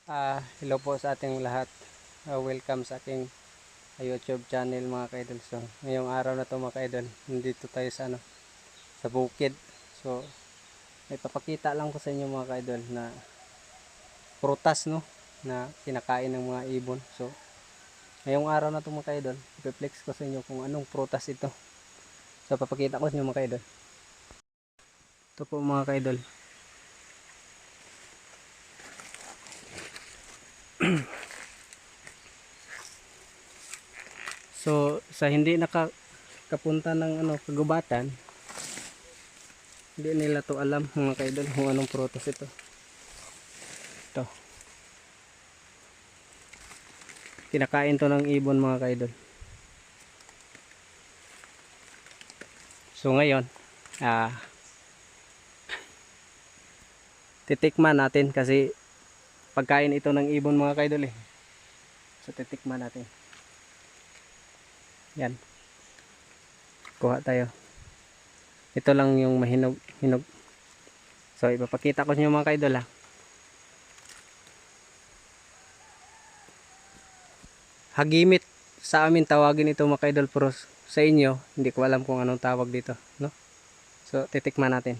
Hello po sa ating lahat. Welcome sa aking YouTube channel mga kaidol. So, ngayong araw na to mga kaidol, nandito tayo sa sa bukid. So, may papakita lang ko sa inyo mga kaidol na prutas no na kinakain ng mga ibon. So, ngayong araw na to mga kaidol, i-flex ko sa inyo kung anong prutas ito. So, papakita ko sa inyo mga kaidol. Ito po mga kaidol. So, sa hindi nakakapunta ng kagubatan, hindi nila to alam mga kaidol kung anong prutas ito. Ito. Kinakain to ng ibon mga kaidol. So ngayon, titikman natin kasi pagkain ito ng ibon mga kaidol eh. So titikman natin. Yan. Kuha tayo. Ito lang yung mahinog. So ipapakita ko sa inyo mga kaidol ha. Hagimit sa amin tawagin ito mga kaidol, pero sa inyo hindi ko alam kung anong tawag dito, no? So titikman natin.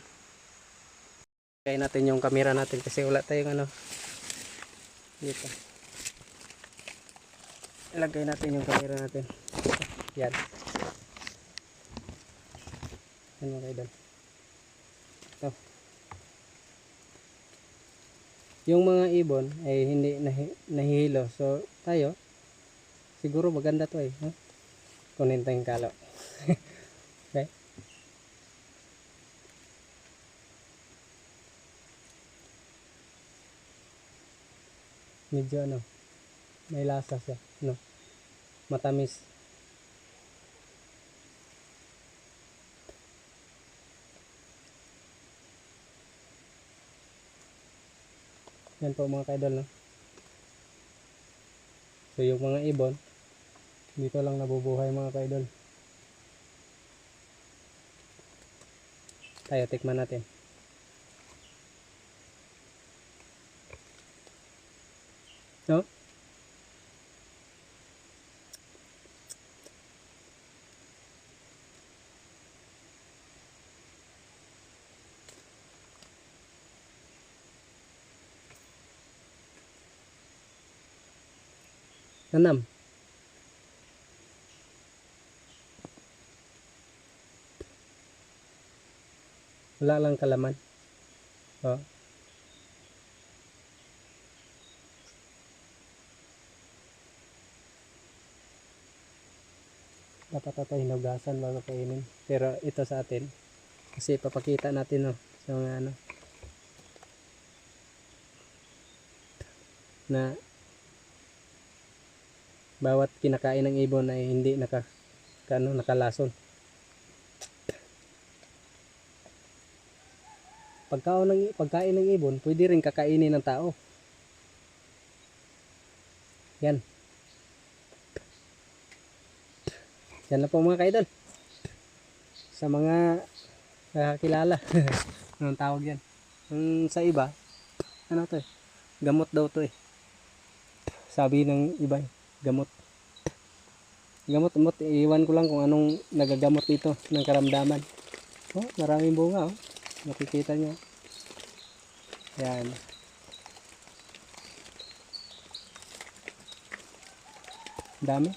Ilagay natin yung camera natin kasi wala tayong dito. Ilagay natin yung camera natin. Yan. Yan mga kaidol. Ito. Yung mga ibon ay hindi nahihilo. So tayo siguro maganda to eh, no? Kunin tayong kalo. Okay. Medyo may lasa siya, no? Matamis. Yan po mga kaidol, no? So yung mga ibon dito lang nabubuhay mga kaidol. Tayo tikman natin. No? Nanam. Wala lang kalaman. Oh. Dapat ito hinugasan bago kainin. Pero ito sa atin kasi papakita natin sa mga na bawat kinakain ng ibon ay hindi nakalason. Pagkain ng ibon, pwede rin kakainin ng tao. Yan. Yan na po mga kaidol. Sa mga nakakilala. Anong tawag yan? Sa iba, ano to eh? Gamot daw to eh. Sabi ng iba eh, gamot. Gamot, iwan ko lang kung anong nagagamot dito ng karamdaman. Oh, maraming bunga oh. Nakikita nyo. Yan. Dami.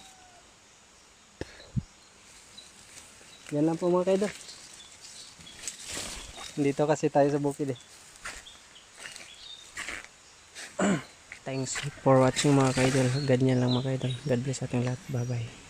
Yan lang po mga kaidol. Dito kasi tayo sa bukid eh. Thanks for watching mga kaidol. Ganyan lang mga kaidol. God bless ating lahat. Bye bye.